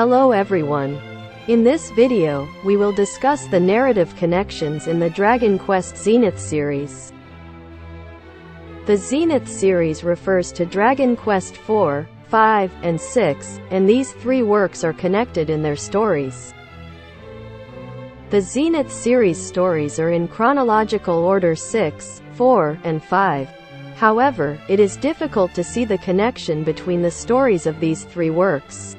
Hello everyone. In this video, we will discuss the narrative connections in the Dragon Quest Zenith series. The Zenith series refers to Dragon Quest IV, V, and VI, and these three works are connected in their stories. The Zenith series stories are in chronological order 6, 4, and 5. However, it is difficult to see the connection between the stories of these three works.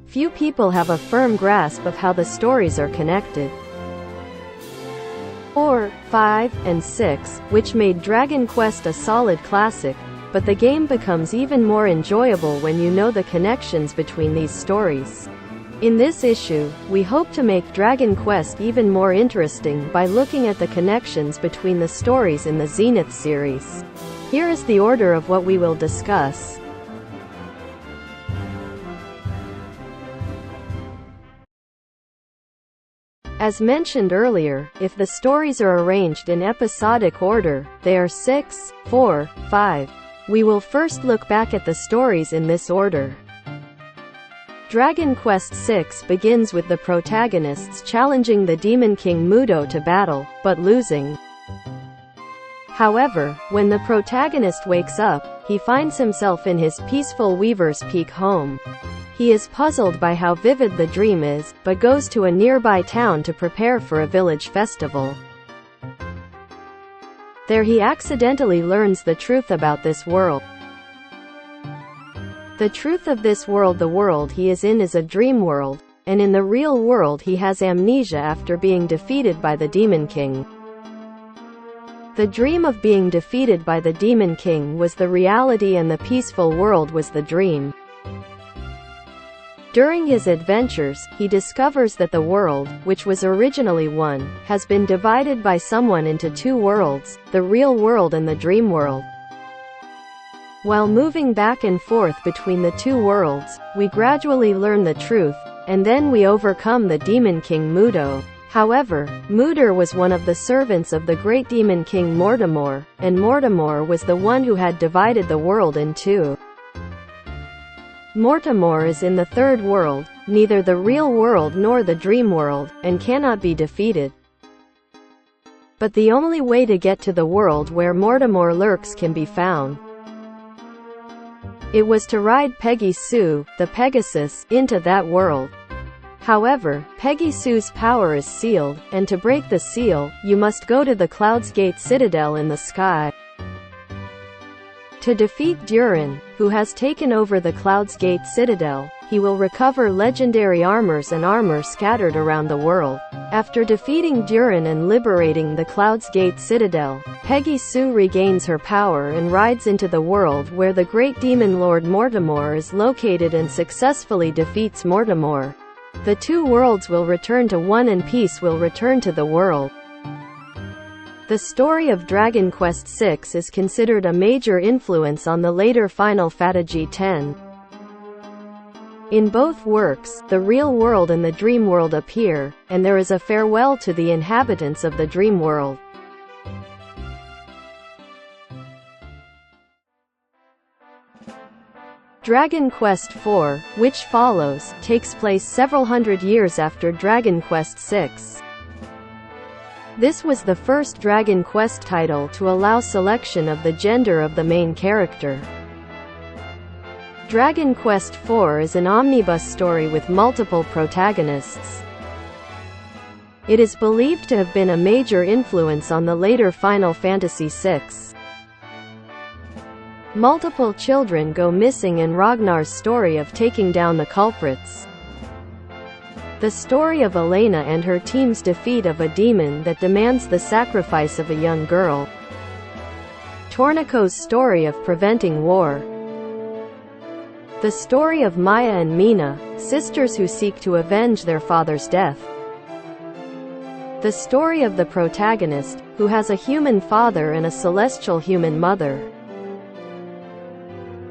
Few people have a firm grasp of how the stories are connected. 4, 5, and 6, which made Dragon Quest a solid classic, but the game becomes even more enjoyable when you know the connections between these stories. In this issue, we hope to make Dragon Quest even more interesting by looking at the connections between the stories in the Zenith series. Here is the order of what we will discuss. As mentioned earlier, if the stories are arranged in episodic order, they are 6, 4, 5. We will first look back at the stories in this order. Dragon Quest VI begins with the protagonists challenging the Demon King Mudo to battle, but losing. However, when the protagonist wakes up, he finds himself in his peaceful Weaver's Peak home. He is puzzled by how vivid the dream is, but goes to a nearby town to prepare for a village festival. There he accidentally learns the truth about this world. The truth of this world: the world he is in is a dream world, and in the real world he has amnesia after being defeated by the Demon King. The dream of being defeated by the Demon King was the reality and the peaceful world was the dream. During his adventures, he discovers that the world, which was originally one, has been divided by someone into two worlds, the real world and the dream world. While moving back and forth between the two worlds, we gradually learn the truth, and then we overcome the Demon King Mudo. However, Mudo was one of the servants of the great Demon King Mortimer, and Mortimer was the one who had divided the world in two. Mortimer is in the third world, neither the real world nor the dream world, and cannot be defeated. But the only way to get to the world where Mortimer lurks can be found. It was to ride Peggy Sue, the Pegasus, into that world. However, Peggy Sue's power is sealed, and to break the seal, you must go to the Cloud's Gate Citadel in the sky. To defeat Durin, who has taken over the Cloud's Gate Citadel, he will recover legendary armors and armor scattered around the world. After defeating Durin and liberating the Cloud's Gate Citadel, Peggy Sue regains her power and rides into the world where the great demon lord Mortimer is located and successfully defeats Mortimer. The two worlds will return to one and peace will return to the world. The story of Dragon Quest VI is considered a major influence on the later Final Fantasy X. In both works, the real world and the dream world appear, and there is a farewell to the inhabitants of the dream world. Dragon Quest IV, which follows, takes place several hundred years after Dragon Quest VI. This was the first Dragon Quest title to allow selection of the gender of the main character. Dragon Quest IV is an omnibus story with multiple protagonists. It is believed to have been a major influence on the later Final Fantasy VI. Multiple children go missing and Ragnar's story of taking down the culprits. The story of Elena and her team's defeat of a demon that demands the sacrifice of a young girl. Tornico's story of preventing war. The story of Maya and Mina, sisters who seek to avenge their father's death. The story of the protagonist, who has a human father and a celestial human mother.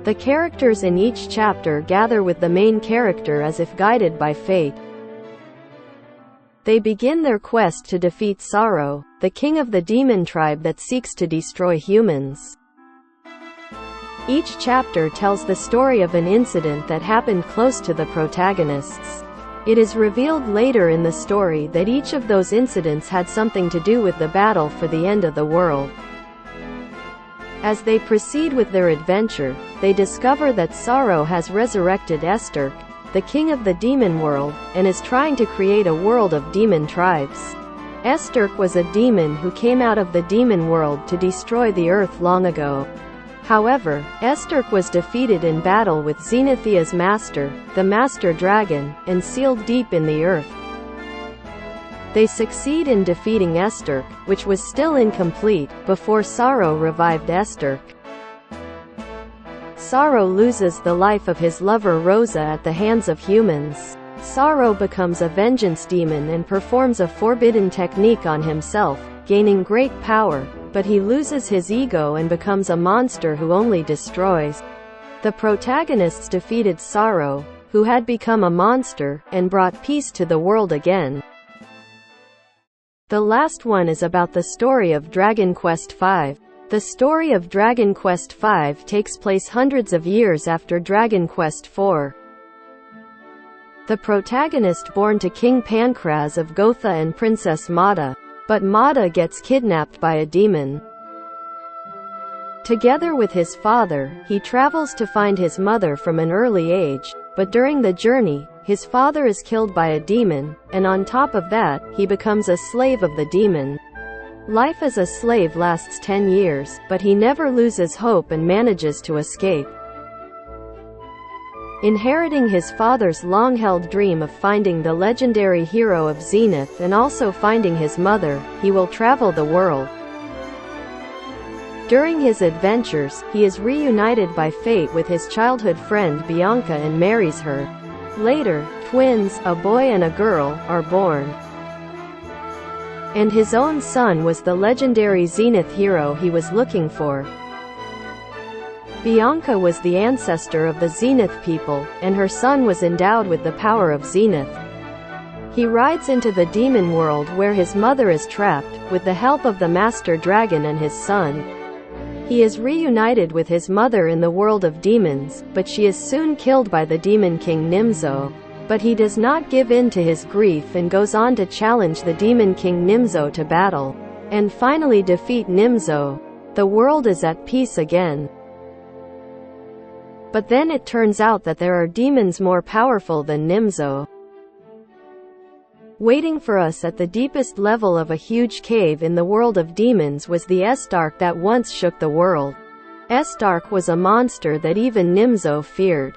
The characters in each chapter gather with the main character as if guided by fate. They begin their quest to defeat Sorrow, the king of the demon tribe that seeks to destroy humans. Each chapter tells the story of an incident that happened close to the protagonists. It is revealed later in the story that each of those incidents had something to do with the battle for the end of the world. As they proceed with their adventure, they discover that Sorrow has resurrected Esterk, the king of the demon world, and is trying to create a world of demon tribes. Esterk was a demon who came out of the demon world to destroy the earth long ago. However, Esterk was defeated in battle with Zenithia's master, the Master Dragon, and sealed deep in the earth. They succeed in defeating Esterk, which was still incomplete, before Sorrow revived Esterk. Sorrow loses the life of his lover Rosa at the hands of humans. Sorrow becomes a vengeance demon and performs a forbidden technique on himself, gaining great power, but he loses his ego and becomes a monster who only destroys. The protagonists defeated Sorrow, who had become a monster, and brought peace to the world again. The last one is about the story of Dragon Quest V. The story of Dragon Quest V takes place hundreds of years after Dragon Quest IV. The protagonist born to King Pankraz of Gotha and Princess Mada, but Mada gets kidnapped by a demon. Together with his father, he travels to find his mother from an early age, but during the journey, his father is killed by a demon, and on top of that, he becomes a slave of the demon. Life as a slave lasts 10 years, but he never loses hope and manages to escape. Inheriting his father's long-held dream of finding the legendary hero of Zenith and also finding his mother, he will travel the world. During his adventures, he is reunited by fate with his childhood friend Bianca and marries her. Later, twins, a boy and a girl, are born. And his own son was the legendary Zenith hero he was looking for. Bianca was the ancestor of the Zenith people, and her son was endowed with the power of Zenith. He rides into the demon world where his mother is trapped, with the help of the Master Dragon and his son. He is reunited with his mother in the world of demons, but she is soon killed by the Demon King Nimzo. But he does not give in to his grief and goes on to challenge the Demon King Nimzo to battle, and finally defeat Nimzo. The world is at peace again. But then it turns out that there are demons more powerful than Nimzo. Waiting for us at the deepest level of a huge cave in the world of demons was the Estark that once shook the world. Estark was a monster that even Nimzo feared.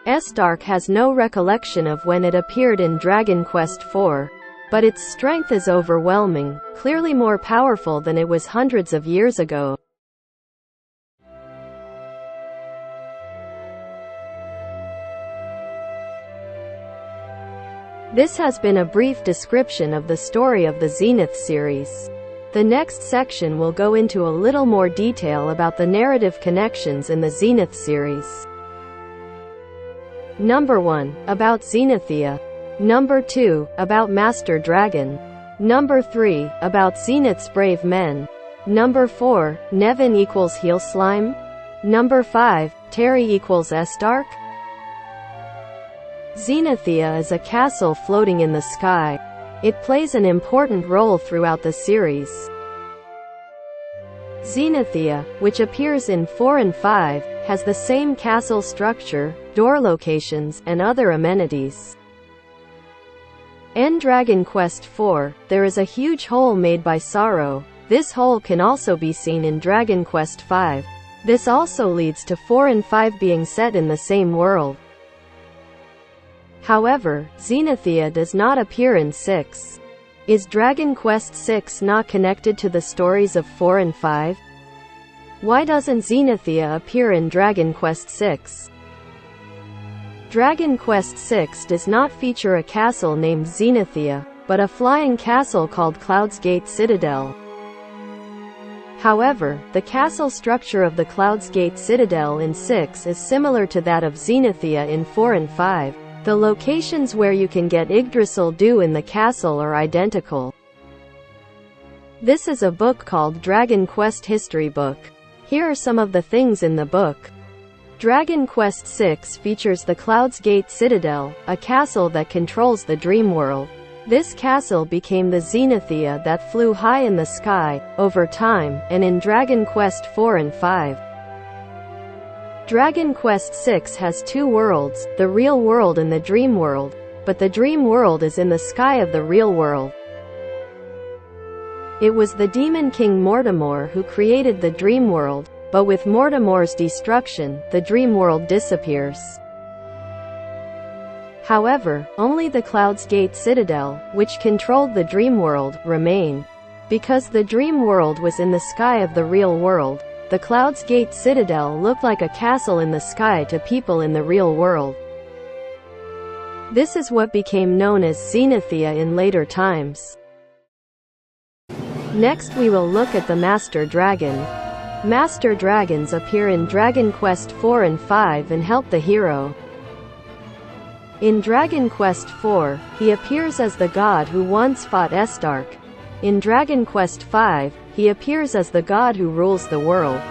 Estark has no recollection of when it appeared in Dragon Quest IV, but its strength is overwhelming, clearly more powerful than it was hundreds of years ago. This has been a brief description of the story of the Zenith series. The next section will go into a little more detail about the narrative connections in the Zenith series. Number 1. About Zenithia. Number 2. About Master Dragon. Number 3. About Zenith's brave men. Number 4. Nevin equals Heel Slime. Number 5. Terry equals Estark. Zenithia is a castle floating in the sky. It plays an important role throughout the series. Zenithia, which appears in 4 and 5, has the same castle structure, door locations, and other amenities. In Dragon Quest IV, there is a huge hole made by Sorrow. This hole can also be seen in Dragon Quest V. This also leads to 4 and 5 being set in the same world. However, Zenithia does not appear in 6. Is Dragon Quest VI not connected to the stories of 4 and 5? Why doesn't Zenithia appear in Dragon Quest VI? Dragon Quest VI does not feature a castle named Zenithia, but a flying castle called Cloud's Gate Citadel. However, the castle structure of the Cloud's Gate Citadel in 6 is similar to that of Zenithia in 4 and 5. The locations where you can get Yggdrasil Dew in the castle are identical. This is a book called Dragon Quest History Book. Here are some of the things in the book. Dragon Quest VI features the Cloud's Gate Citadel, a castle that controls the dream world. This castle became the Zenithia that flew high in the sky, over time, and in Dragon Quest IV and V. Dragon Quest VI has two worlds, the real world and the dream world, but the dream world is in the sky of the real world. It was the Demon King Mortimer who created the dream world, but with Mortimer's destruction, the dream world disappears. However, only the Cloud's Gate Citadel, which controlled the dream world, remain. Because the dream world was in the sky of the real world, the Cloud's Gate Citadel looked like a castle in the sky to people in the real world. This is what became known as Zenithia in later times. Next we will look at the Master Dragon. Master Dragons appear in Dragon Quest IV and V and help the hero. In Dragon Quest IV, he appears as the god who once fought Estark. In Dragon Quest V, he appears as the god who rules the world.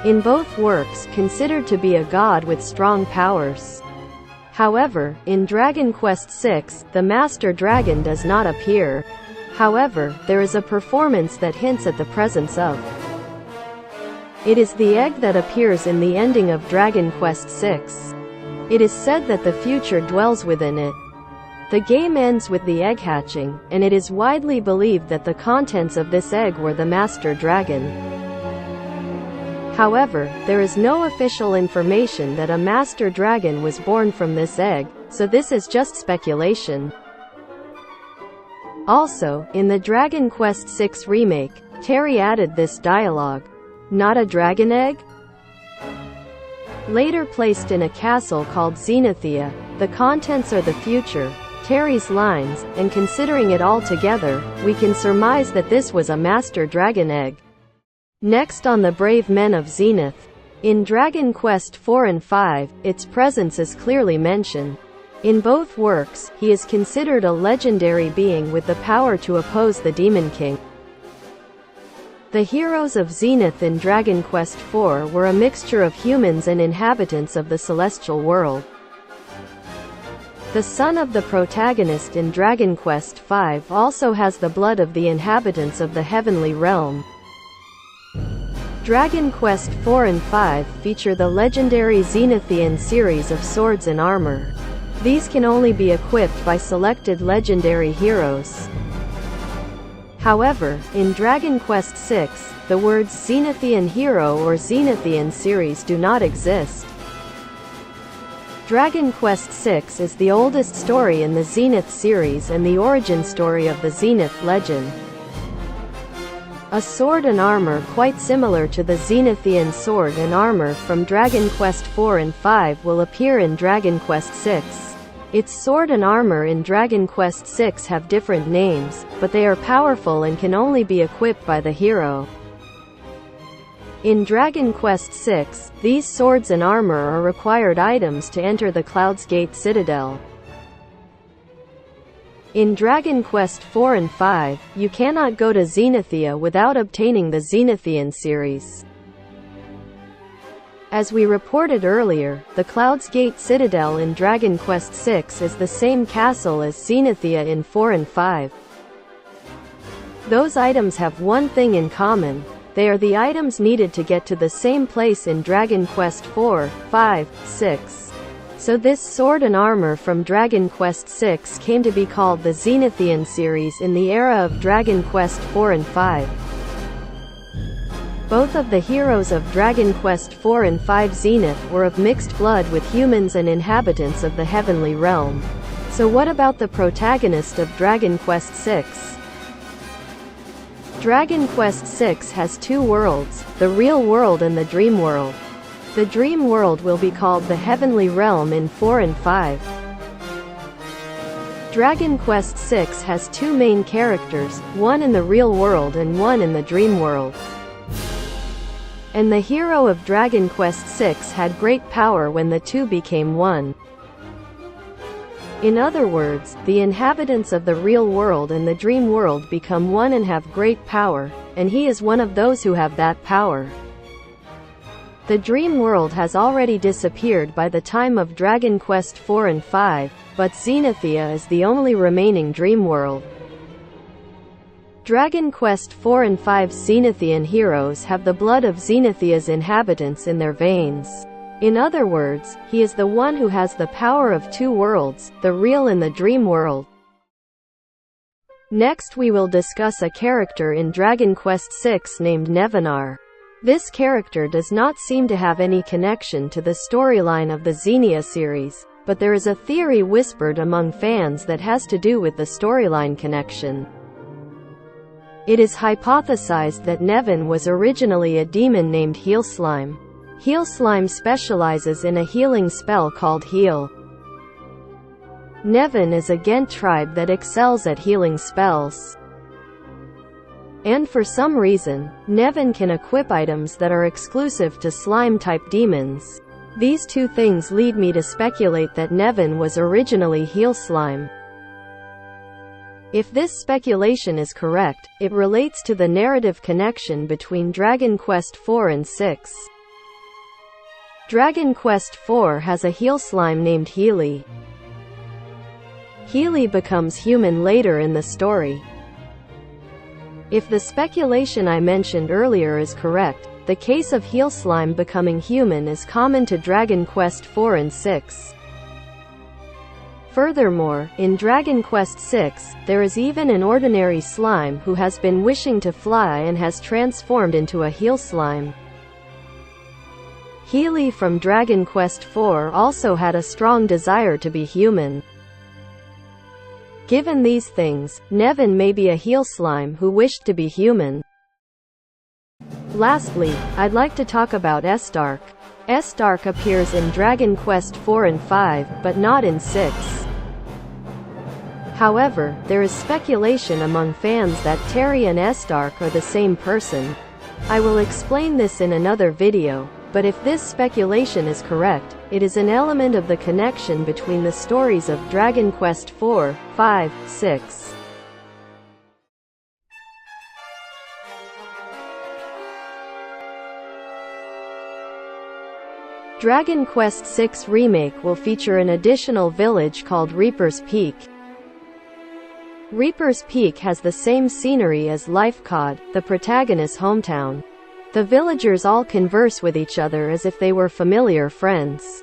In both works, considered to be a god with strong powers. However, in Dragon Quest VI, the Master Dragon does not appear. However, there is a performance that hints at the presence of. It is the egg that appears in the ending of Dragon Quest VI. It is said that the future dwells within it. The game ends with the egg hatching, and it is widely believed that the contents of this egg were the Master Dragon. However, there is no official information that a Master Dragon was born from this egg, so this is just speculation. Also, in the Dragon Quest VI remake, Terry added this dialogue. Not a dragon egg? Later placed in a castle called Zenithia, the contents are the future, Terry's lines, and considering it all together, we can surmise that this was a Master Dragon egg. Next on the Brave Men of Zenith. In Dragon Quest IV and V, its presence is clearly mentioned. In both works, he is considered a legendary being with the power to oppose the Demon King. The heroes of Zenith in Dragon Quest IV were a mixture of humans and inhabitants of the celestial world. The son of the protagonist in Dragon Quest V also has the blood of the inhabitants of the heavenly realm. Dragon Quest IV and V feature the legendary Zenithian series of swords and armor. These can only be equipped by selected legendary heroes. However, in Dragon Quest VI, the words Zenithian hero or Zenithian series do not exist. Dragon Quest VI is the oldest story in the Zenith series and the origin story of the Zenith legend. A sword and armor quite similar to the Zenithian sword and armor from Dragon Quest IV and V will appear in Dragon Quest VI. Its sword and armor in Dragon Quest VI have different names, but they are powerful and can only be equipped by the hero. In Dragon Quest VI, these swords and armor are required items to enter the Cloud's Gate Citadel. In Dragon Quest IV and V, you cannot go to Zenithia without obtaining the Zenithian series. As we reported earlier, the Cloud's Gate Citadel in Dragon Quest VI is the same castle as Zenithia in IV and V. Those items have one thing in common. They are the items needed to get to the same place in Dragon Quest IV, V, VI. So this sword and armor from Dragon Quest VI came to be called the Zenithian series in the era of Dragon Quest IV and V. Both of the heroes of Dragon Quest IV and V Zenith were of mixed blood with humans and inhabitants of the heavenly realm. So what about the protagonist of Dragon Quest VI? Dragon Quest VI has two worlds, the real world and the dream world. The dream world will be called the heavenly realm in IV and V. Dragon Quest VI has two main characters, one in the real world and one in the dream world. And the hero of Dragon Quest VI had great power when the two became one. In other words, the inhabitants of the real world and the dream world become one and have great power, and he is one of those who have that power. The dream world has already disappeared by the time of Dragon Quest IV and V, but Zenithia is the only remaining dream world. Dragon Quest IV and V's Zenithian heroes have the blood of Zenithia's inhabitants in their veins. In other words, he is the one who has the power of two worlds, the real and the dream world. Next we will discuss a character in Dragon Quest VI named Nevinar. This character does not seem to have any connection to the storyline of the Zenithia series, but there is a theory whispered among fans that has to do with the storyline connection. It is hypothesized that Nevin was originally a demon named Heal Slime. Heal Slime specializes in a healing spell called Heal. Nevin is a Ghent tribe that excels at healing spells. And for some reason, Nevin can equip items that are exclusive to slime-type demons. These two things lead me to speculate that Nevin was originally Heal Slime. If this speculation is correct, it relates to the narrative connection between Dragon Quest IV and VI. Dragon Quest IV has a Heal Slime named Healy. Healy becomes human later in the story. If the speculation I mentioned earlier is correct, the case of Heal Slime becoming human is common to Dragon Quest IV and VI. Furthermore, in Dragon Quest VI, there is even an ordinary slime who has been wishing to fly and has transformed into a Heal Slime. Healy from Dragon Quest IV also had a strong desire to be human. Given these things, Nevin may be a Heal Slime who wished to be human. Lastly, I'd like to talk about Estark. Estark appears in Dragon Quest IV and V, but not in VI. However, there is speculation among fans that Terry and Estark are the same person. I will explain this in another video, but if this speculation is correct, it is an element of the connection between the stories of Dragon Quest IV, V, VI. Dragon Quest VI Remake will feature an additional village called Reaper's Peak. Reaper's Peak has the same scenery as Lifecod, the protagonist's hometown. The villagers all converse with each other as if they were familiar friends.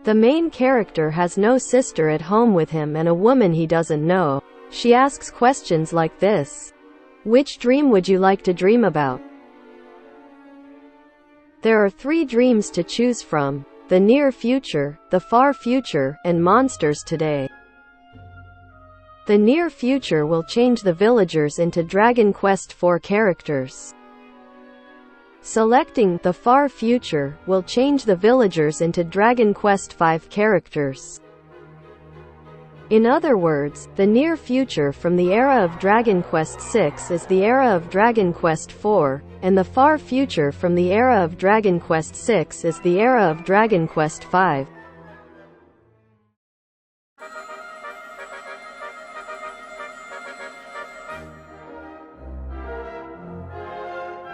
The main character has no sister at home with him and a woman he doesn't know. She asks questions like this: "Which dream would you like to dream about?" There are 3 dreams to choose from: the near future, the far future, and monsters today. The near future will change the villagers into Dragon Quest IV characters. Selecting the far future will change the villagers into Dragon Quest V characters. In other words, the near future from the era of Dragon Quest VI is the era of Dragon Quest IV, and the far future from the era of Dragon Quest VI is the era of Dragon Quest V.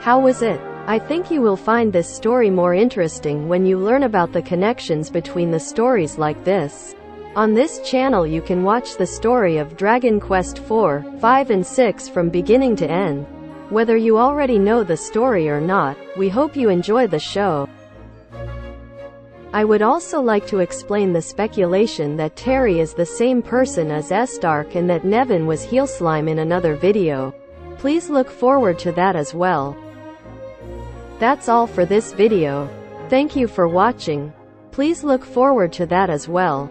How was it? I think you will find this story more interesting when you learn about the connections between the stories like this. On this channel you can watch the story of Dragon Quest IV, V and VI from beginning to end. Whether you already know the story or not, we hope you enjoy the show. I would also like to explain the speculation that Terry is the same person as Estark and that Nevin was Heal Slime in another video. Please look forward to that as well. That's all for this video. Thank you for watching. Please look forward to that as well.